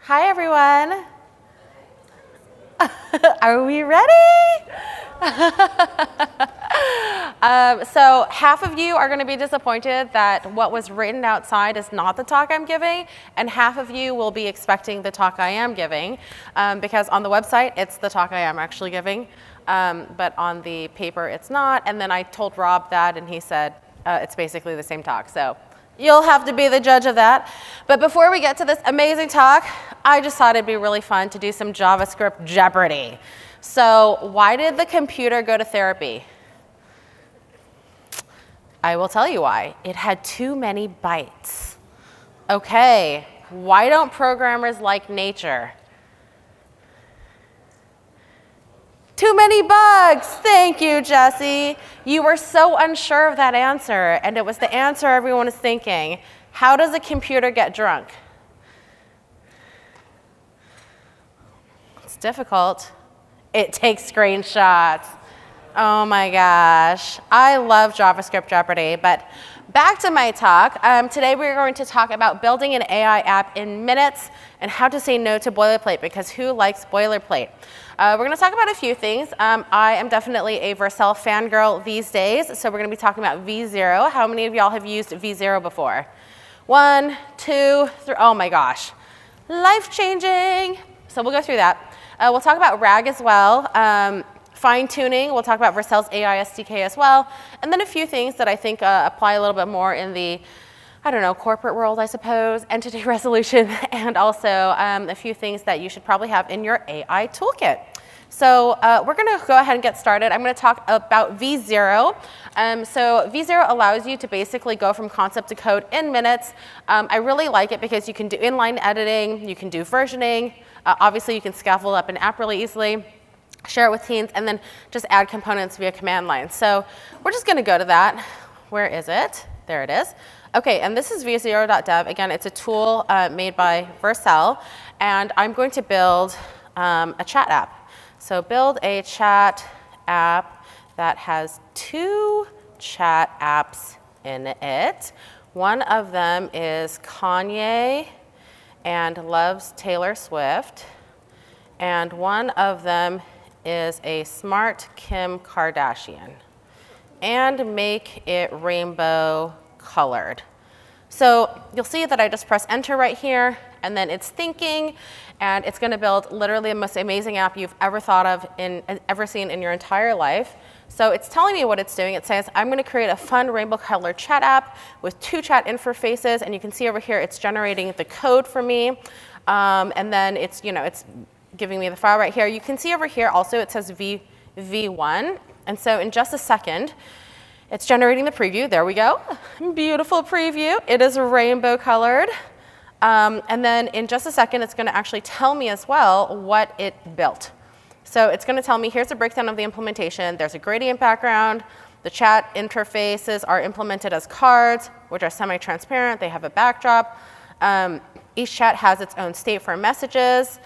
Hi, everyone. Are we ready? So half of you are going to be disappointed that what was written outside is not the talk I'm giving, and half of you will be expecting the talk I am giving, because on the website, it's the talk I am actually giving, but on the paper, it's not. And then I told Rob that, and he said it's basically the same talk. So you'll have to be the judge of that. But before we get to this amazing talk, I just thought it'd be really fun to do some JavaScript Jeopardy. So why did the computer go to therapy? I will tell you why. It had too many bytes. Okay, why don't programmers like nature? Too many bugs. Thank you, Jesse. You were so unsure of that answer, and it was the answer everyone is thinking. How does a computer get drunk? It's difficult. It takes screenshots. Oh my gosh. I love JavaScript Jeopardy, but back to my talk. Today we're going to talk about building an AI app in minutes and how to say no to boilerplate, because who likes boilerplate? We're going to talk about a few things. I am definitely a Vercel fangirl these days, so we're going to be talking about v0. How many of y'all have used v0 before? 1, 2, 3. Oh my gosh. Life-changing. So we'll go through that. We'll talk about RAG as well. Fine-tuning, we'll talk about Vercel's AI SDK as well, and then a few things that I think apply a little bit more in the, I don't know, corporate world, I suppose, entity resolution, and also a few things that you should probably have in your AI toolkit. So we're going to go ahead and get started. I'm going to talk about v0. So v0 allows you to basically go from concept to code in minutes. I really like it because you can do inline editing, you can do versioning, obviously you can scaffold up an app really easily, share it with teams, and then just add components via command line. So we're just going to go to that. Where is it? There it is. OK, and this is v0.dev. Again, it's a tool made by Vercel, and I'm going to build a chat app. So build a chat app that has 2 chat apps in it. One of them is Kanye and loves Taylor Swift, and one of them is a smart Kim Kardashian, and make it rainbow colored. So you'll see that I just press enter right here, and then it's thinking, and it's going to build literally the most amazing app you've ever thought of, ever seen in your entire life. So it's telling me what it's doing. It says, I'm going to create a fun rainbow colored chat app with 2 chat interfaces, and you can see over here it's generating the code for me, and then it's, it's giving me the file right here. You can see over here also it says v1, and so in just a second it's generating the preview. There we go. Beautiful preview. It is rainbow colored. And then in just a second it's going to actually tell me as well what it built. So it's going to tell me here's a breakdown of the implementation. There's a gradient background. The chat interfaces are implemented as cards, which are semi-transparent. They have a backdrop. Each chat has its own state for messages,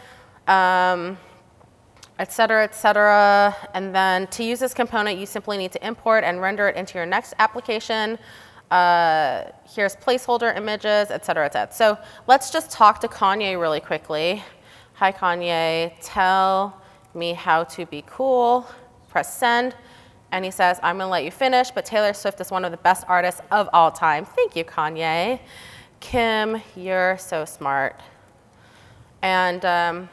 et cetera, et cetera. And then to use this component, you simply need to import and render it into your next application. Here's placeholder images, et cetera, et cetera. So let's just talk to Kanye really quickly. Hi, Kanye. Tell me how to be cool. Press send. And he says, I'm going to let you finish, but Taylor Swift is one of the best artists of all time. Thank you, Kanye. Kim, you're so smart. And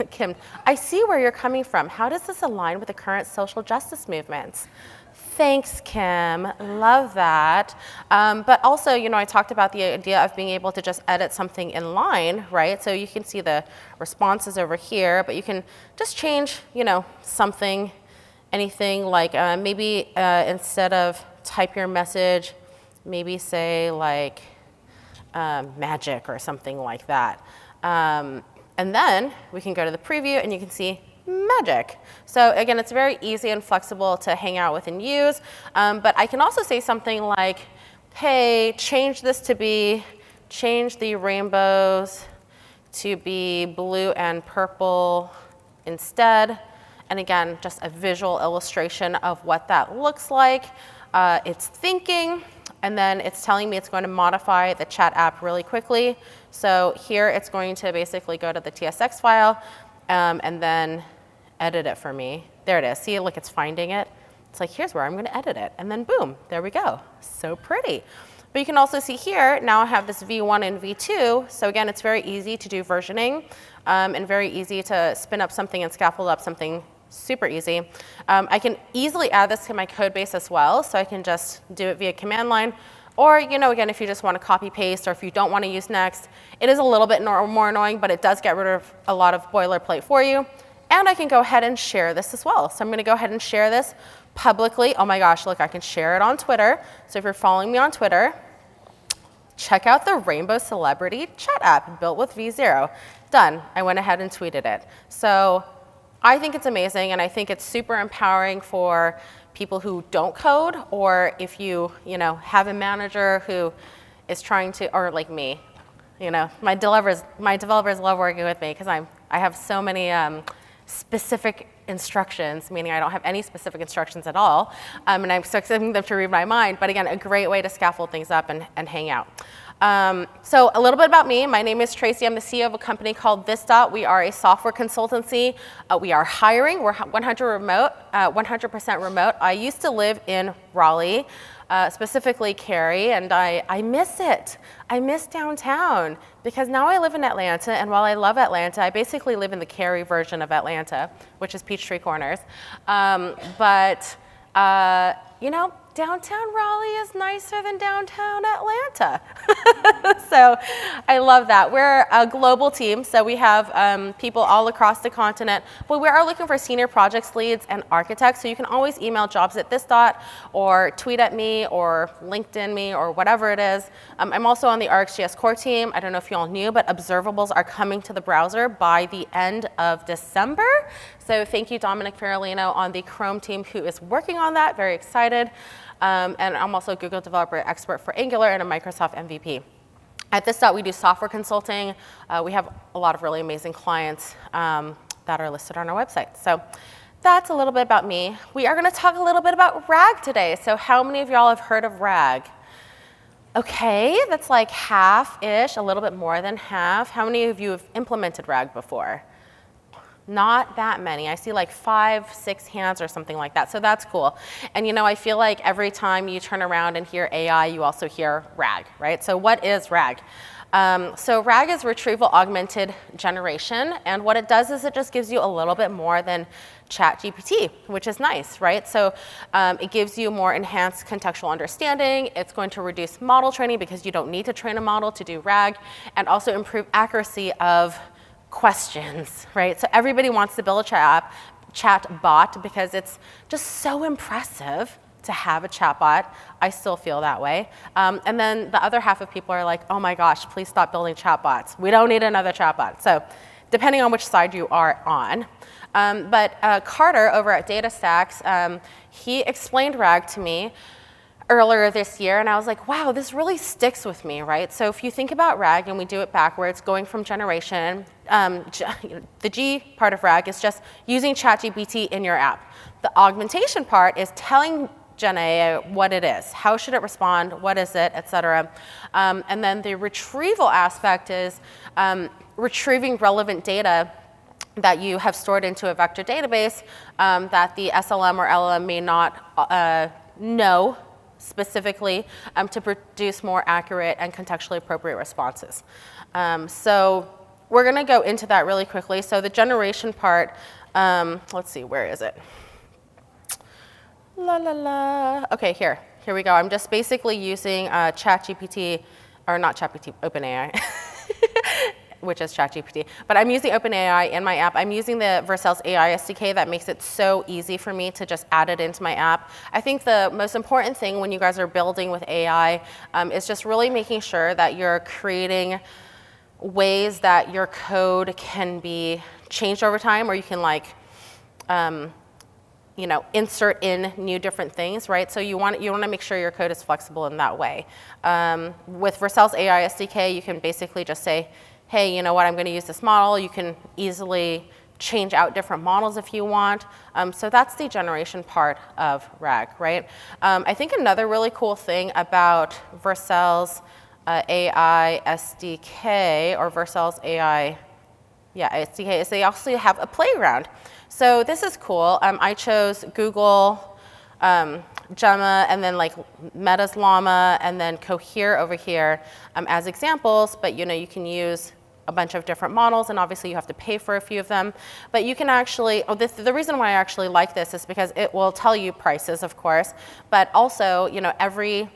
Kim, I see where you're coming from. How does this align with the current social justice movements? Thanks, Kim. Love that. But also, I talked about the idea of being able to just edit something in line, right? So you can see the responses over here, but you can just change, something, anything like maybe instead of type your message, maybe say like magic or something like that. And then we can go to the preview, and you can see magic. So again, it's very easy and flexible to hang out with and use. But I can also say something like, hey, change the rainbows to be blue and purple instead. And again, just a visual illustration of what that looks like. It's thinking. And then it's telling me it's going to modify the chat app really quickly. So here it's going to basically go to the TSX file and then edit it for me. There it is. See, look, it's finding it. It's like, here's where I'm going to edit it. And then boom, there we go. So pretty. But you can also see here, now I have this V1 and V2. So again, it's very easy to do versioning and very easy to spin up something and scaffold up something super easy. I can easily add this to my code base as well. So I can just do it via command line. Or, again, if you just want to copy paste or if you don't want to use Next, it is a little bit more annoying, but it does get rid of a lot of boilerplate for you. And I can go ahead and share this as well. So I'm going to go ahead and share this publicly. Oh my gosh, look, I can share it on Twitter. So if you're following me on Twitter, check out the Rainbow Celebrity chat app built with V0. Done. I went ahead and tweeted it. So I think it's amazing, and I think it's super empowering for people who don't code, or if you, have a manager who is trying to, or like me, my developers love working with me because I have so many specific instructions, meaning I don't have any specific instructions at all, and I'm expecting them to read my mind. But again, a great way to scaffold things up and hang out. So a little bit about me. My name is Tracy. I'm the CEO of a company called v0.dev. We are a software consultancy. We are hiring. We're 100% remote. I used to live in Raleigh, specifically Cary, and I miss it. I miss downtown because now I live in Atlanta, and while I love Atlanta, I basically live in the Cary version of Atlanta, which is Peachtree Corners. Downtown Raleigh is nicer than downtown Atlanta. So I love that. We're a global team, so we have people all across the continent, but we are looking for senior projects leads and architects, so you can always email jobs at this., or tweet at me, or LinkedIn me, or whatever it is. I'm also on the RxJS core team. I don't know if you all knew, but observables are coming to the browser by the end of December. So thank you, Dominic Farolino on the Chrome team who is working on that. Very excited. And I'm also a Google Developer Expert for Angular and a Microsoft MVP. At this., we do software consulting. We have a lot of really amazing clients that are listed on our website. So that's a little bit about me. We are going to talk a little bit about RAG today. So how many of y'all have heard of RAG? Okay, that's like half-ish, a little bit more than half. How many of you have implemented RAG before? Not that many. I see like 5, 6 hands or something like that. So that's cool. And I feel like every time you turn around and hear AI, you also hear RAG, right? So what is RAG? So RAG is Retrieval-Augmented Generation. And what it does is it just gives you a little bit more than ChatGPT, which is nice, right? So it gives you more enhanced contextual understanding. It's going to reduce model training because you don't need to train a model to do RAG, and also improve accuracy of questions, right? So everybody wants to build a chat bot because it's just so impressive to have a chat bot. I still feel that way. And then the other half of people are like, oh my gosh, please stop building chat bots. We don't need another chat bot. So depending on which side you are on. But Carter over at DataStax, he explained RAG to me earlier this year, and I was like, wow, this really sticks with me, right? So if you think about RAG, and we do it backwards, going from generation, the G part of RAG is just using ChatGPT in your app. The augmentation part is telling Gen AI what it is, how should it respond, what is it, et cetera. And then the retrieval aspect is retrieving relevant data that you have stored into a vector database that the SLM or LLM may not know specifically to produce more accurate and contextually appropriate responses. So we're going to go into that really quickly. So the generation part, let's see, where is it? Okay, here we go. I'm just basically using ChatGPT, or not ChatGPT, OpenAI, which is ChatGPT. But I'm using OpenAI in my app. I'm using the Vercel AI SDK that makes it so easy for me to just add it into my app. I think the most important thing when you guys are building with AI is just really making sure that you're creating ways that your code can be changed over time, or you can insert in new different things, right? So you want to make sure your code is flexible in that way. With Vercel AI SDK, you can basically just say, hey, you know what, I'm going to use this model. You can easily change out different models if you want. So that's the generation part of RAG, right? I think another really cool thing about Vercel's AI SDK, or Vercel's AI SDK, is they also have a playground. So this is cool. I chose Google Gemma, and then like Meta's Llama, and then Cohere over here as examples, but you can use a bunch of different models, and obviously you have to pay for a few of them. But you can actually, the reason why I actually like this is because it will tell you prices, of course, but also, every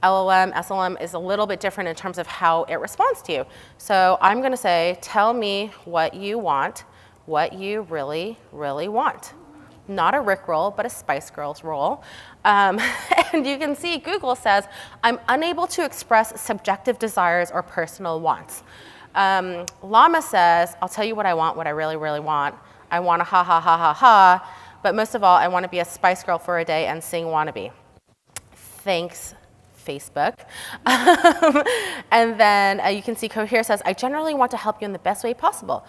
LLM, SLM is a little bit different in terms of how it responds to you. So I'm gonna say, tell me what you want, what you really, really want. Not a Rickroll, but a Spice Girls roll. And you can see Google says, I'm unable to express subjective desires or personal wants. Llama says, I'll tell you what I want, what I really, really want. I want a ha ha ha ha ha, but most of all, I want to be a Spice Girl for a day and sing Wannabe. Thanks, Facebook. And then you can see Cohere says, I generally want to help you in the best way possible.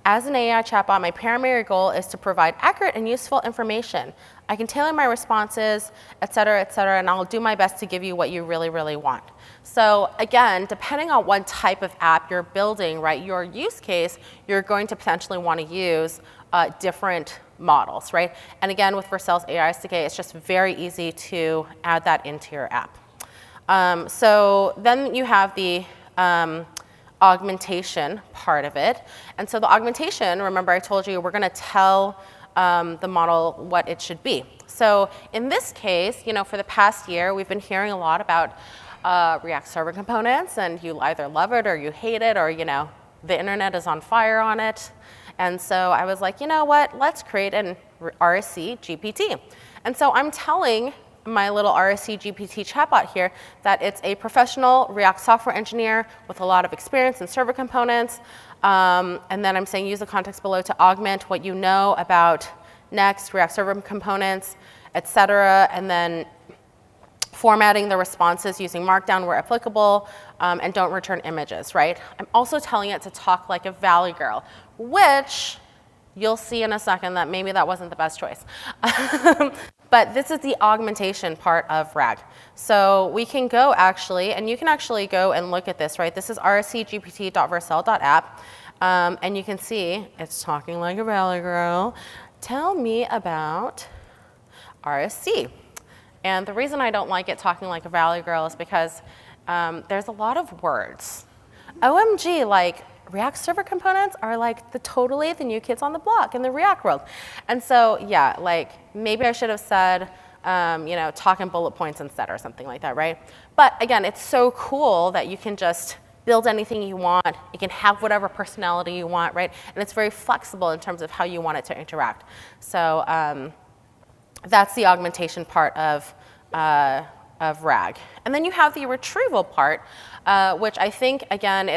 As an AI chatbot, my primary goal is to provide accurate and useful information. I can tailor my responses, et cetera, and I'll do my best to give you what you really, really want. So again, depending on what type of app you're building, right, your use case, you're going to potentially want to use different models, right? And again, with Vercel's AI SDK, it's just very easy to add that into your app. So then you have the augmentation part of it. And so the augmentation, remember I told you we're going to tell the model what it should be. So in this case, for the past year, we've been hearing a lot about React server components, and you either love it or you hate it, or the internet is on fire on it. And so I was like, you know what, let's create an RSC GPT. And so I'm telling my little RSC GPT chatbot here that it's a professional React software engineer with a lot of experience in server components. And then I'm saying use the context below to augment what you know about Next, React server components, et cetera, and then formatting the responses using Markdown where applicable, and don't return images, right? I'm also telling it to talk like a Valley girl, which you'll see in a second that maybe that wasn't the best choice. But this is the augmentation part of RAG. So we can go actually, and you can actually go and look at this, right? This is rscgpt.vercel.app, and you can see it's talking like a Valley girl. Tell me about RSC. And the reason I don't like it talking like a Valley girl is because there's a lot of words. OMG, like React server components are like totally the new kids on the block in the React world. And so, yeah, like maybe I should have said, talk in bullet points instead or something like that, right? But again, it's so cool that you can just build anything you want. You can have whatever personality you want, right? And it's very flexible in terms of how you want it to interact. So that's the augmentation part of RAG. And then you have the retrieval part, which I think, again,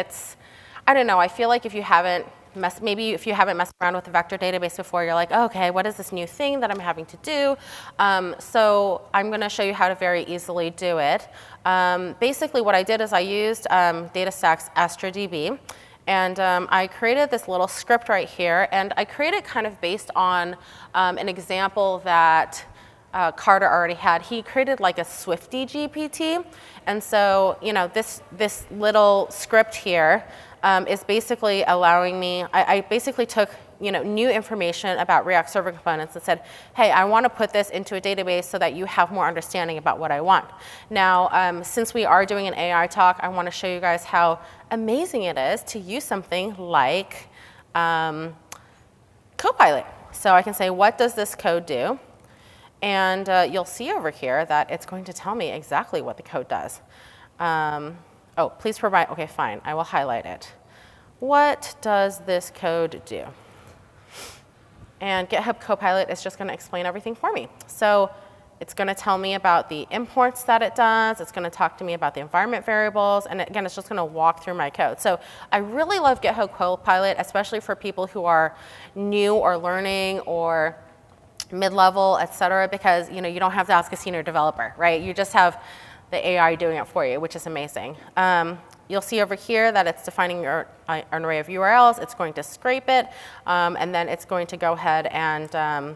I don't know, I feel like if you haven't messed around with the vector database before, you're like, oh, okay, what is this new thing that I'm having to do? So I'm going to show you how to very easily do it. Basically, what I did is I used DataStax's AstraDB, and I created this little script right here, and I created kind of based on an example that Carter already had. He created like a Swifty GPT, and so this little script here is basically allowing me. I basically took new information about React server components and said, hey, I want to put this into a database so that you have more understanding about what I want. Now, since we are doing an AI talk, I want to show you guys how amazing it is to use something like Copilot. So I can say, what does this code do? And you'll see over here that it's going to tell me exactly what the code does. Oh, please provide, okay, fine, I will highlight it. What does this code do? And GitHub Copilot is just going to explain everything for me. So it's going to tell me about the imports that it does. It's going to talk to me about the environment variables. And again, it's just going to walk through my code. So I really love GitHub Copilot, especially for people who are new or learning or mid-level, et cetera, because you don't have to ask a senior developer, right? You just have the AI doing it for you, which is amazing. You'll see over here that it's defining an array of URLs. It's going to scrape it, and then it's going to go ahead and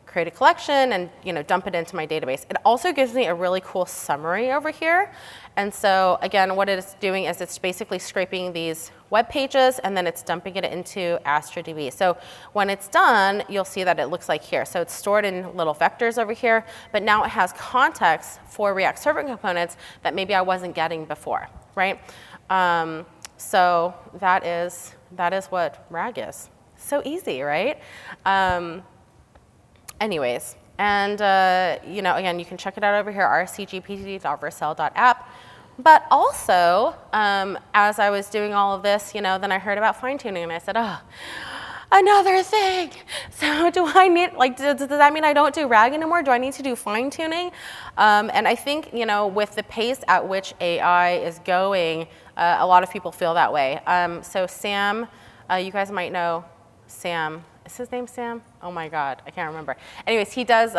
create a collection and dump it into my database. It also gives me a really cool summary over here. And so again, what it's doing is it's basically scraping these web pages and then it's dumping it into AstroDB. So when it's done, you'll see that it looks like here. So it's stored in little vectors over here, but now it has context for React Server components that maybe I wasn't getting before, right? So that is what RAG is. So easy, right? Anyways, and again, you can check it out over here, rcgpt.vercel.app. But also, as I was doing all of this, then I heard about fine tuning, and I said, oh, another thing. So do I need, does that mean I don't do RAG anymore? Do I need to do fine tuning? And I think, with the pace at which AI is going, a lot of people feel that way. So Sam, you guys might know Sam. Is his name Sam? Oh my God, I can't remember. Anyways, he does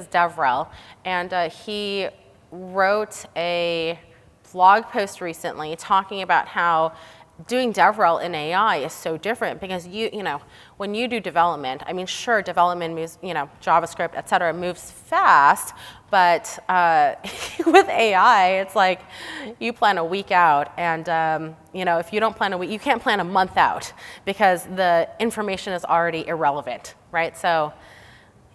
DevRel, and he wrote a blog post recently talking about how doing DevRel in AI is so different because when you do development, I mean, sure, development moves, JavaScript, et cetera, moves fast, but with AI, it's like you plan a week out, and if you don't plan a week, you can't plan a month out because the information is already irrelevant, right? So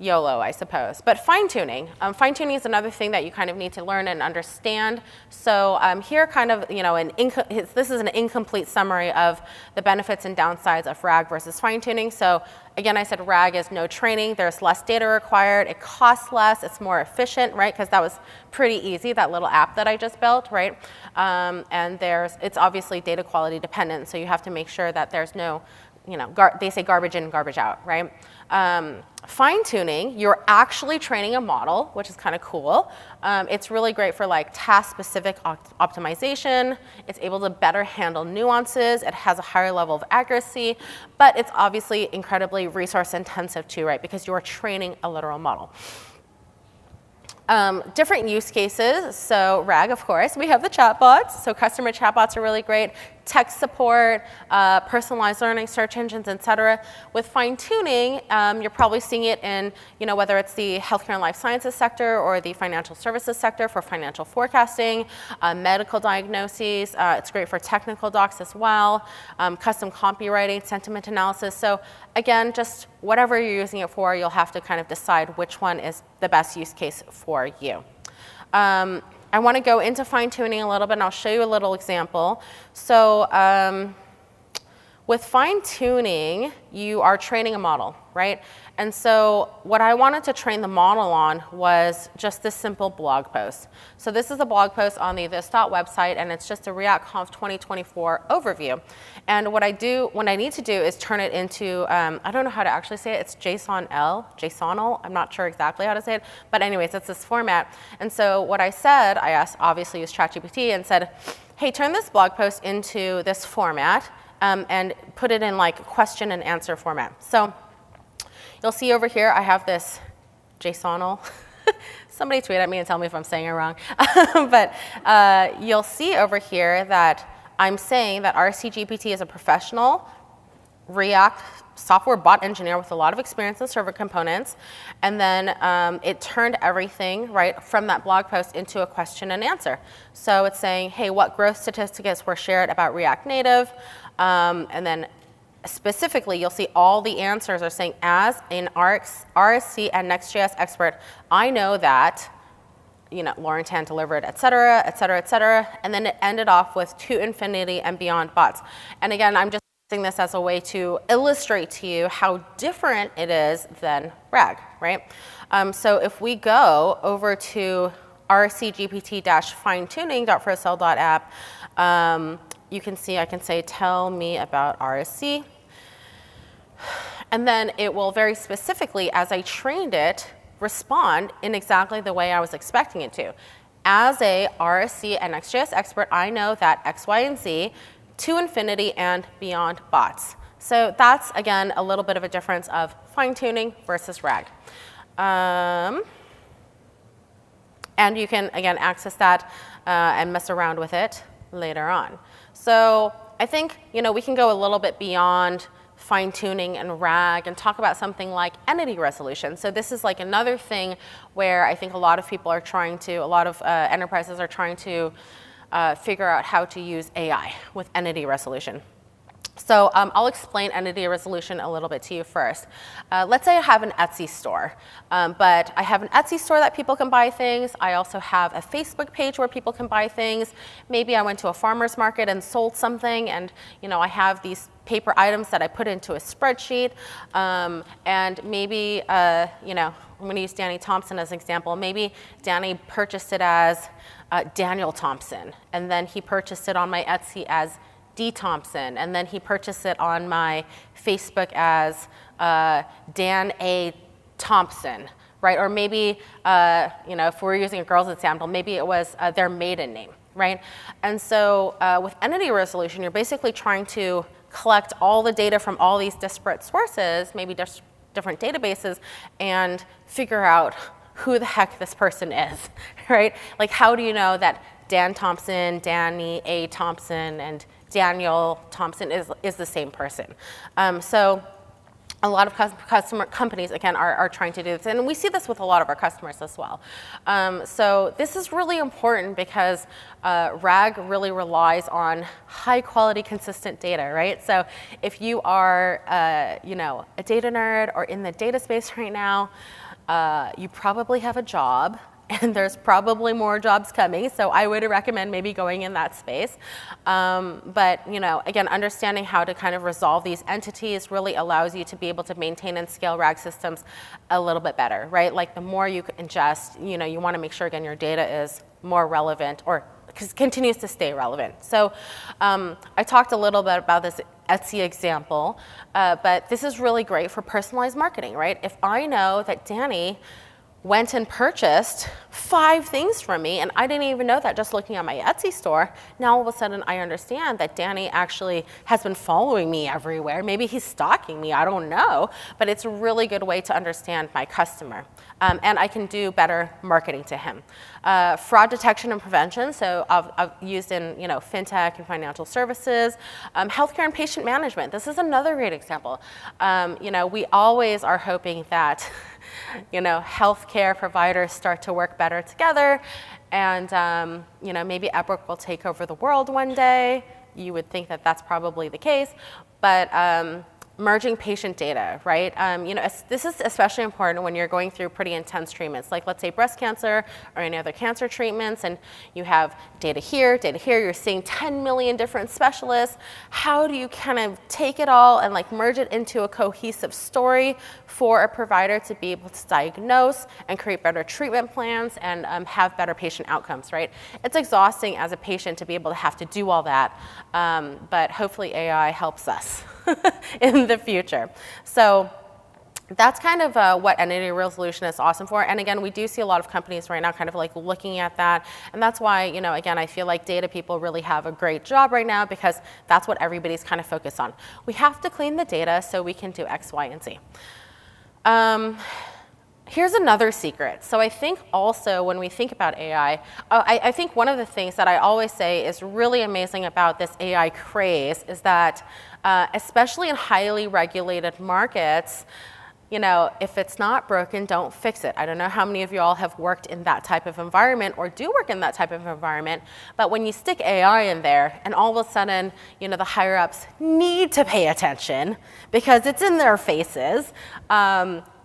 YOLO, I suppose. But fine-tuning. Fine-tuning is another thing that you kind of need to learn and understand. So here kind of, this is an incomplete summary of the benefits and downsides of RAG versus fine-tuning. So again, I said RAG is no training. There's less data required. It costs less. It's more efficient, right? Because that was pretty easy, that little app that I just built, right? And it's obviously data quality dependent. So you have to make sure that there's no, they say garbage in, garbage out, right? Fine-tuning, you're actually training a model, which is kind of cool. It's really great for task-specific optimization. It's able to better handle nuances. It has a higher level of accuracy, but it's obviously incredibly resource-intensive too, right? Because you're training a literal model. Different use cases, so RAG, of course. We have the chatbots, so customer chatbots are really great. Tech support, personalized learning, search engines, et cetera. With fine-tuning, you're probably seeing it in, whether it's the healthcare and life sciences sector or the financial services sector for financial forecasting, medical diagnoses. It's great for technical docs as well, custom copywriting, sentiment analysis. So again, just whatever you're using it for, you'll have to kind of decide which one is the best use case for you. I want to go into fine-tuning a little bit, and I'll show you a little example. So with fine-tuning, you are training a model, right? And so what I wanted to train the model on was just this simple blog post. So this is a blog post on the this website, and it's just a React Conf 2024 overview. And what I need to do is turn it into, I don't know how to actually say it, it's JSONL, I'm not sure exactly how to say it, but anyways, it's this format. And so what I said, I asked, obviously used ChatGPT and said, hey, turn this blog post into this format, and put it in question and answer format. So you'll see over here, I have this JSONL. Somebody tweet at me and tell me if I'm saying it wrong. But you'll see over here that I'm saying that RCGPT is a professional React software bot engineer with a lot of experience in server components. And then it turned everything, right, from that blog post into a question and answer. So it's saying, hey, what growth statistics were shared about React Native? And then specifically, you'll see all the answers are saying, as an RSC and Next.js expert, I know that, Lauren Tan delivered, et cetera, et cetera, et cetera. And then it ended off with to infinity and beyond bots. And again, I'm just using this as a way to illustrate to you how different it is than RAG, right? So if we go over to rcgpt-finetuning.vercel.app, you can see I can say, tell me about RSC. And then it will very specifically, as I trained it, respond in exactly the way I was expecting it to. As a RSC and Next.js expert, I know that X, Y, and Z, to infinity and beyond bots. So that's, again, a little bit of a difference of fine-tuning versus RAG. And you can, again, access that and mess around with it later on. So I think, we can go a little bit beyond fine-tuning and RAG and talk about something like entity resolution. So this is like another thing where I think a lot of people are trying to, a lot of enterprises are trying to figure out how to use AI with entity resolution. So I'll explain entity resolution a little bit to you first. Let's say I have an Etsy store, but I have an Etsy store that people can buy things. I also have a Facebook page where people can buy things. Maybe I went to a farmer's market and sold something, and I have these paper items that I put into a spreadsheet, and maybe I'm going to use Danny Thompson as an example. Maybe Danny purchased it as Daniel Thompson, and then he purchased it on my Etsy as D. Thompson, and then he purchased it on my Facebook as Dan A. Thompson, right? Or maybe, if we're using a girls' example, maybe it was their maiden name, right? And so with entity resolution, you're basically trying to collect all the data from all these disparate sources, maybe different databases, and figure out who the heck this person is, right? Like, how do you know that Dan Thompson, Danny A. Thompson, and Daniel Thompson is the same person? So a lot of companies, again, are trying to do this. And we see this with a lot of our customers as well. So this is really important because RAG really relies on high quality, consistent data, right? So if you are, a data nerd or in the data space right now, you probably have a job, and there's probably more jobs coming, so I would recommend maybe going in that space. But again, understanding how to kind of resolve these entities really allows you to be able to maintain and scale RAG systems a little bit better, right? Like the more you ingest, you want to make sure, again, your data is more relevant or continues to stay relevant. So I talked a little bit about this Etsy example, but this is really great for personalized marketing, right? If I know that Danny went and purchased 5 things from me, and I didn't even know that just looking at my Etsy store, now all of a sudden I understand that Danny actually has been following me everywhere. Maybe he's stalking me, I don't know, but it's a really good way to understand my customer. And I can do better marketing to him. Fraud detection and prevention, so I've used in fintech and financial services. Healthcare and patient management, this is another great example. We always are hoping that healthcare providers start to work better together, and maybe Epic will take over the world one day. You would think that that's probably the case, but merging patient data, right? This is especially important when you're going through pretty intense treatments, like let's say breast cancer or any other cancer treatments, and you have data here, you're seeing 10 million different specialists. How do you kind of take it all and like merge it into a cohesive story for a provider to be able to diagnose and create better treatment plans and have better patient outcomes, right? It's exhausting as a patient to be able to have to do all that, but hopefully AI helps us in the future. So that's kind of what entity resolution is awesome for. And again, we do see a lot of companies right now kind of like looking at that. And that's why, again, I feel like data people really have a great job right now, because that's what everybody's kind of focused on. We have to clean the data so we can do X, Y, and Z. Here's another secret. So I think also when we think about AI, I think one of the things that I always say is really amazing about this AI craze is that, especially in highly regulated markets, if it's not broken, don't fix it. I don't know how many of you all have worked in that type of environment or do work in that type of environment, but when you stick AI in there and all of a sudden, the higher ups need to pay attention because it's in their faces,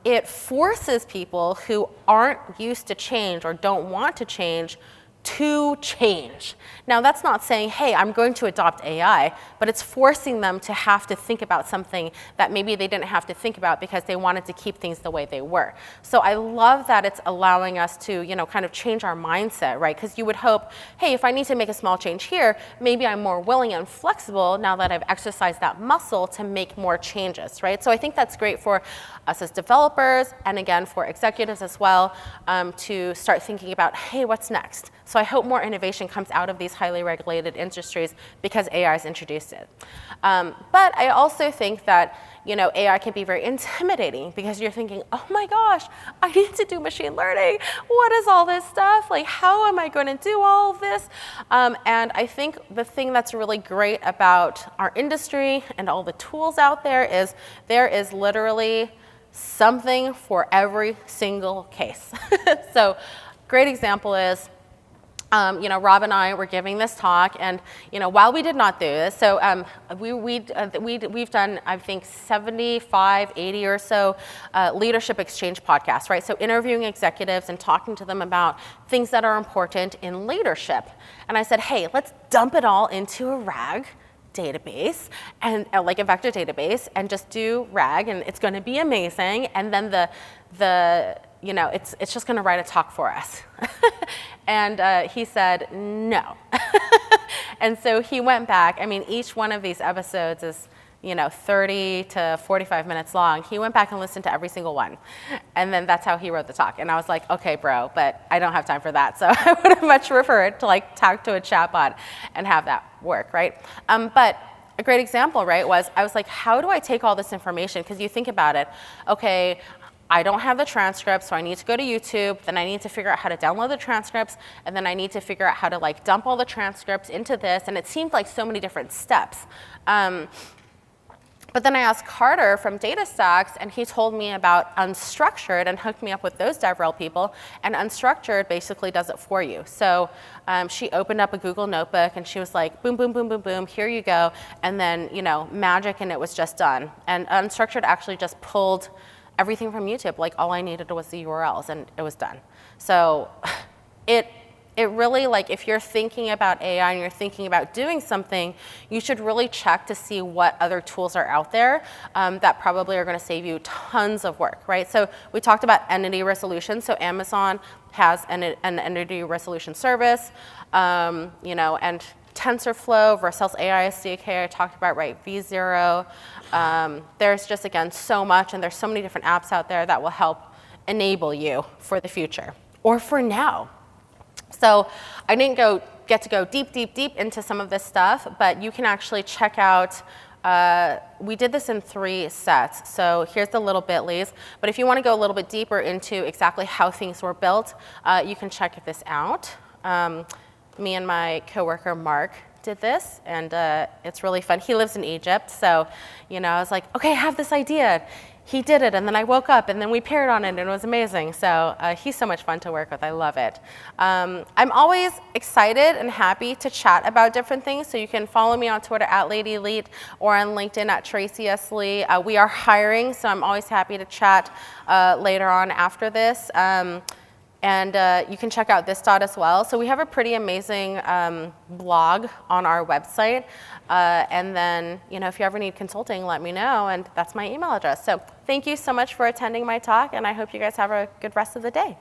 it forces people who aren't used to change or don't want to change to change. Now, that's not saying, hey, I'm going to adopt AI, but it's forcing them to have to think about something that maybe they didn't have to think about because they wanted to keep things the way they were. So I love that it's allowing us to, kind of change our mindset, right? Because you would hope, hey, if I need to make a small change here, maybe I'm more willing and flexible now that I've exercised that muscle to make more changes, right? So I think that's great for us as developers, and again, for executives as well, to start thinking about, hey, what's next? So I hope more innovation comes out of these highly regulated industries because AI has introduced it. But I also think that AI can be very intimidating because you're thinking, oh my gosh, I need to do machine learning. What is all this stuff? Like, how am I going to do all of this? And I think the thing that's really great about our industry and all the tools out there is literally something for every single case. So great example is, Rob and I were giving this talk, and while we did not do this, so we've done, I think, 75, 80 or so leadership exchange podcasts, right? So interviewing executives and talking to them about things that are important in leadership. And I said, hey, let's dump it all into a RAG database, and like a vector database, and just do RAG, and it's going to be amazing. And then it's just going to write a talk for us. And he said no. And so he went back. I mean, each one of these episodes is 30 to 45 minutes long. He went back and listened to every single one. And then that's how he wrote the talk. And I was like, okay, bro, but I don't have time for that. So I would have much preferred to talk to a chatbot and have that work, right? But a great example, right, I was like, how do I take all this information? Because you think about it, okay, I don't have the transcripts, so I need to go to YouTube, then I need to figure out how to download the transcripts, and then I need to figure out how to dump all the transcripts into this, and it seemed like so many different steps. But then I asked Carter from DataStax, and he told me about unstructured and hooked me up with those DevRel people, and unstructured basically does it for you. So she opened up a Google notebook, and she was like, boom, boom, boom, boom, boom, here you go, and then, magic, and it was just done. And unstructured actually just pulled everything from YouTube. All I needed was the URLs, and it was done. So it really, if you're thinking about AI and you're thinking about doing something, you should really check to see what other tools are out there that probably are going to save you tons of work, right? So we talked about entity resolution. So Amazon has an entity resolution service, and TensorFlow, Vercel's AI SDK, I talked about, right, V0. There's just, again, so much, and there's so many different apps out there that will help enable you for the future, or for now. So I didn't get to go deep, deep, deep into some of this stuff, but you can actually check out, we did this in 3 sets. So here's the little bit.lys, but if you want to go a little bit deeper into exactly how things were built, you can check this out. Me and my coworker Mark did this, and it's really fun. He lives in Egypt, so I was like, okay, I have this idea. He did it, and then I woke up, and then we paired on it, and it was amazing. So he's so much fun to work with. I love it. I'm always excited and happy to chat about different things, so you can follow me on Twitter @LadyLeet or on LinkedIn @Tracy S. Lee. We are hiring, so I'm always happy to chat later on after this. And you can check out this dot as well. So we have a pretty amazing blog on our website. And then, if you ever need consulting, let me know. And that's my email address. So thank you so much for attending my talk. And I hope you guys have a good rest of the day.